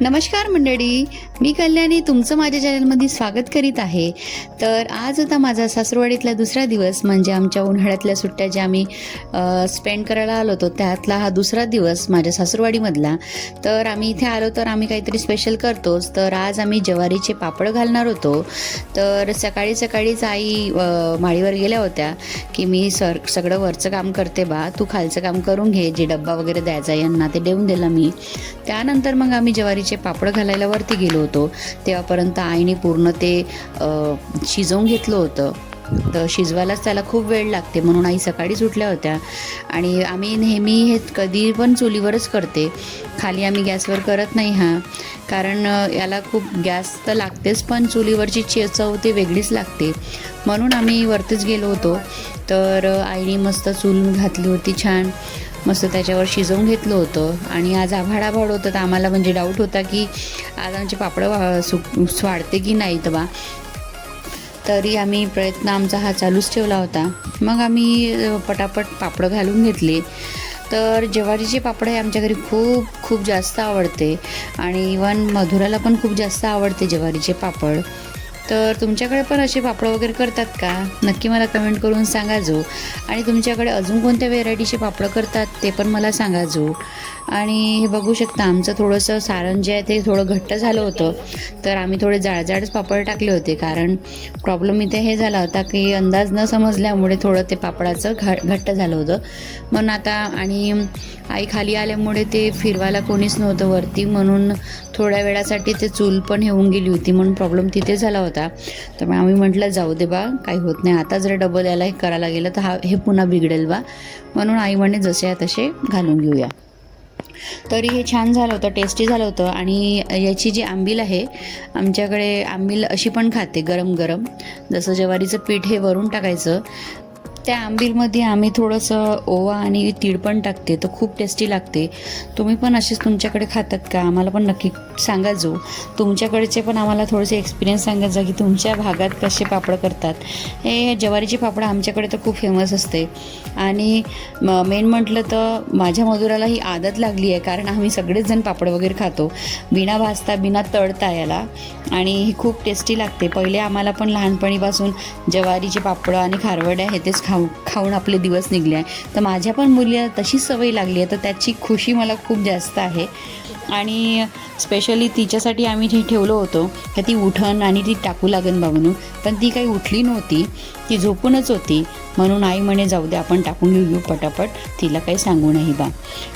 नमस्कार मंडळी, मी कल्याणी तुमचं माझ्या चॅनलमध्ये स्वागत करीत आहे. तर आज होता माझा सासरवाडीतला दुसरा दिवस, म्हणजे आमच्या उन्हाळ्यातल्या सुट्ट्या ज्या आम्ही स्पेंड करायला आलो होतो त्यातला हा दुसरा दिवस माझ्या सासरवाडीमधला. तर आम्ही इथे आलो तर आम्ही काहीतरी स्पेशल करतोच. तर आज आम्ही ज्वारीचे पापड घालणार होतो. तर सकाळी सकाळीच आई माळीवर गेल्या होत्या की मी सगळं वरचं काम करते बा, तू खालचं काम करून घे, जे डब्बा वगैरे द्यायचा यांना ते देऊन दिला मी. त्यानंतर मग आम्ही ज्वारीचे पापड घालायला वरती गेलो होतो. तेव्हापर्यंत आईने पूर्ण ते शिजवून घेतलं होतं. तर शिजवायलाच त्याला खूप वेळ लागते, म्हणून आई सकाळीच उठल्या होत्या. आणि आम्ही नेहमी हे कधी पण चुलीवरच करते, खाली आम्ही गॅसवर करत नाही हा, कारण याला खूप गॅस तर लागतेच, पण चुलीवरची चव ते वेगळीच लागते, म्हणून आम्ही वरतीच गेलो होतो. तर आईने मस्त चूल घातली होती, छान मस्त त्याच्यावर शिजवून घेतलं होतं. आणि आज आभाळ होतं, तर आम्हाला म्हणजे डाऊट होता की आज आमचे पापडं वाढते की नाही. तर बा तरी आम्ही प्रयत्न आमचा हा चालूच ठेवला होता. मग आम्ही पटापट पापडं घालून घेतले. तर ज्वारीचे पापड हे आमच्या घरी खूप खूप जास्त आवडते, आणि इवन मधुराला पण खूप जास्त आवडते ज्वारीचे पापड. तर तुमच्याकडे पण असे पापड वगैरे करतात का? नक्की मला कमेंट करून सांगा जो. आणि तुमच्याकडे अजून कोणत्या व्हेरायटीचे पापड करतात ते पण मला सांगा जो. आणि हे बघू शकता, आमचं थोडंसं सारण जे आहे ते थोडं घट्ट झालं होतं, तर आम्ही थोडे जाडच पापड टाकले होते, कारण प्रॉब्लेम इथे हे झाला होता की अंदाज न समजल्यामुळे थोडं ते पापडाचं घट्ट झालं होतं. म्हणून आता आणि आई खाली आल्यामुळे ते फिरवायला कोणीच नव्हतं वरती, म्हणून थोड्या वेळासाठी ते चूल पण होऊन गेली होती, म्हणून प्रॉब्लेम तिथे झाला होता. तर मग आम्ही म्हटलं जाऊ दे बा, काही होत नाही, आता जर डबल याला हे करायला गेलं तर हे पुन्हा बिघडेल बा, म्हणून आई म्हणे जसे आहे तसे घालून घेऊया. तरी हे छान झालं होतं, टेस्टी झालं होतं. आणि याची जी आंबील आहे, आमच्याकडे आंबील अशी पण खाते गरम गरम, जसं ज्वारीचं पीठ हे वरून टाकायचं, त्या आंबीलमध्ये आम्ही थोडंसं ओवा आणि तीळ पण टाकते, तर खूप टेस्टी लागते. तुम्ही पण असेच तुमच्याकडे खातात का? आम्हाला पण नक्की सांगा जो. तुमच्याकडचे पण आम्हाला थोडेसे एक्सपिरियन्स सांगायचा की तुमच्या भागात कसे पापड करतात. हे ज्वारीचे पापड आमच्याकडे तर खूप फेमस असते. आणि मेन म्हटलं तर माझ्या मधुराला ही आदत लागली आहे, कारण आम्ही सगळेच जण पापड वगैरे खातो बिना भाजता बिना तळता याला, आणि ही खूप टेस्टी लागते. पहिले आम्हाला पण लहानपणीपासून ज्वारीचे पापड आणि खारवड्या हे तेच खाऊन आपले दिवस निघले आहे. तर माझ्या पण मुलीला तशीच सवय लागली आहे, तर त्याची खुशी मला खूप जास्त आहे. आणि स्पेशली तिच्यासाठी आम्ही जे ठेवलं होतं की ती उठण आणि ती टाकू लागेल बा म्हणून, पण ती काही उठली नव्हती, ती झोपूनच होती. म्हणून आई म्हणे जाऊ दे आपण टाकून घेऊ पटापट, तिला काही सांगू नाही बा.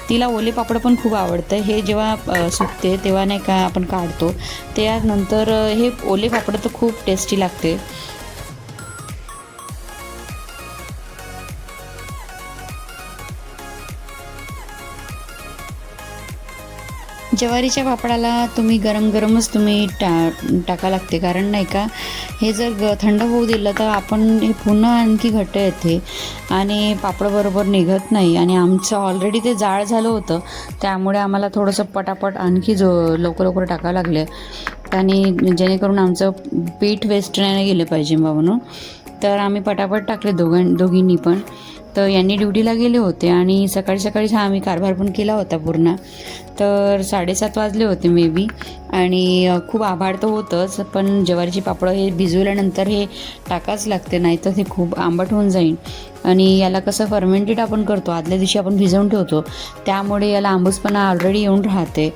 तिला ओले पापड पण खूप आवडतं. हे जेव्हा सुकते तेव्हा नाही का आपण काढतो, त्यानंतर हे ओले पापड तर खूप टेस्टी लागते. ज्वारीच्या पापडाला तुम्ही गरम गरमच टाका लागते, कारण नाही का हे जर थंड होऊ दिलं तर आपण हे पुन्हा आणखी घट्ट येते आणि पापड बरोबर निघत नाही. आणि आमचं ऑलरेडी ते जाड झालं होतं, त्यामुळे आम्हाला थोडंसं पटापट आणखी लवकर टाकावं लागलं, आणि जेणेकरून आमचं पीठ वेस्ट नाही गेलं पाहिजे बा म्हणून. तर आम्ही पटापट टाकले दोघींनी पण. तर यांनी ड्युटीला गेले होते, आणि सकाळी सकाळीच आम्ही कारभार पण केला होता पूर्ण. तर 7:30 वाजले होते मे बी. आणि खूप आभाळ तर होतंच, पण ज्वारीची पापडं हे भिजवल्यानंतर हे टाकाच लागते, नाही तर ते खूप आंबट होऊन जाईल. आणि याला कसं फर्मेंटेड आपण करतो, आदल्या दिवशी आपण भिजवून ठेवतो, त्यामुळे याला आंबूसपणा ऑलरेडी येऊन राहते.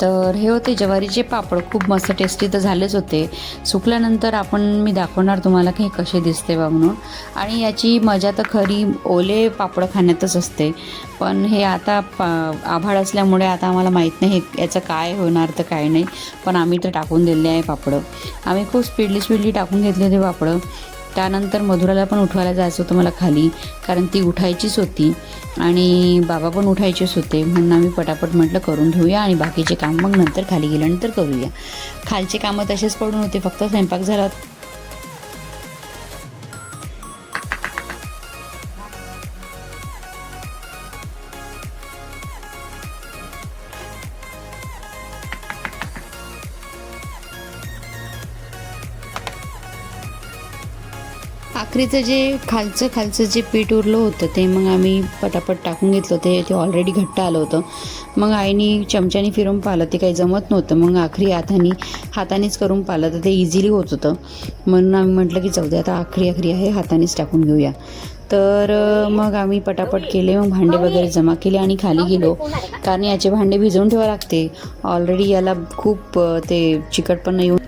तर हे होते ज्वारीचे पापड, खूप मस्त टेस्टी तर झालेच होते. सुकल्यानंतर मी दाखवणार तुम्हाला की हे कसे दिसते बा म्हणून. आणि याची मजा तर खरी ओले पापड खाण्यातच असते, पण हे आता आभाळ असल्यामुळे आता आम्हाला माहीत नाही याचं काय होणार तर काय नाही, पण आम्ही तर टाकून दिले आहे पापडं. आम्ही खूप स्पीडली टाकून घेतले ते पापडं. त्यानंतर मधुराला पण उठवायला जायचं होतं मला खाली, कारण ती उठायचीच होती आणि बाबा पण उठायचेच होते, म्हणून आम्ही पटापट म्हटलं करून घेऊया, आणि बाकीचे काम मग नंतर खाली गेल्यानंतर करूया. खालचे कामं तसेच पडून होते, फक्त स्वयंपाक झाला. भाकरीचं जे खालचं जे पीठ उरलं होतं ते मग आम्ही पटापट टाकून घेतलं. ते ऑलरेडी घट्ट आलं होतं. मग आईनी चमच्याने फिरून पाहिलं, ते काही जमत नव्हतं. मग आखरी हातानेच करून पाहिलं तर ते इझिली होत होतं. म्हणून आम्ही म्हटलं की जाऊ दे, आता आखरी आहे, हातानेच टाकून घेऊया. तर मग आम्ही पटापट केले. मग भांडे वगैरे जमा केले आणि खाली गेलो, कारण याचे भांडे भिजवून ठेवावे लागते. ऑलरेडी याला खूप ते चिकटपणा येऊन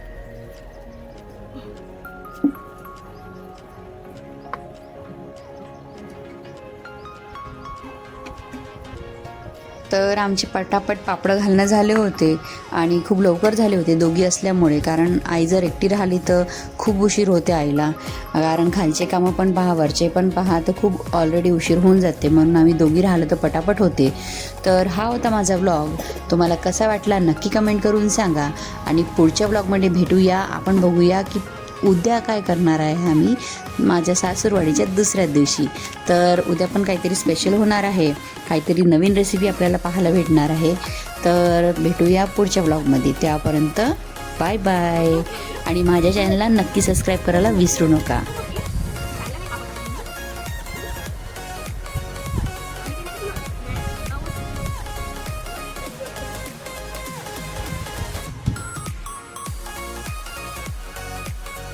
तर आमचे पटापट पापडं घालणं झाले होते आणि खूप लवकर झाले होते दोघी असल्यामुळे. कारण आई जर एकटी राहिली तर खूप उशीर होते आईला, कारण खालचे कामं पण पहा, वरचे पण पहा, तर खूप ऑलरेडी उशीर होऊन जाते. म्हणून आम्ही दोघी राहिलं तर पटापट होते. तर हा होता माझा व्लॉग. तुम्हाला कसा वाटला नक्की कमेंट करून सांगा. आणि पुढच्या व्लॉगमध्ये भेटूया. आपण बघूया की उद्या काय करणार आहे आम्ही माझ्या सासूरवाडीच्या दुसऱ्या दिवशी. तर उद्या पण काहीतरी स्पेशल होणार आहे, काहीतरी नवीन रेसिपी आपल्याला पाहायला भेटणार आहे. तर भेटूया पुढच्या व्लॉगमध्ये. त्यापर्यंत बाय बाय. आणि माझ्या चॅनलला नक्की सबस्क्राईब करायला विसरू नका.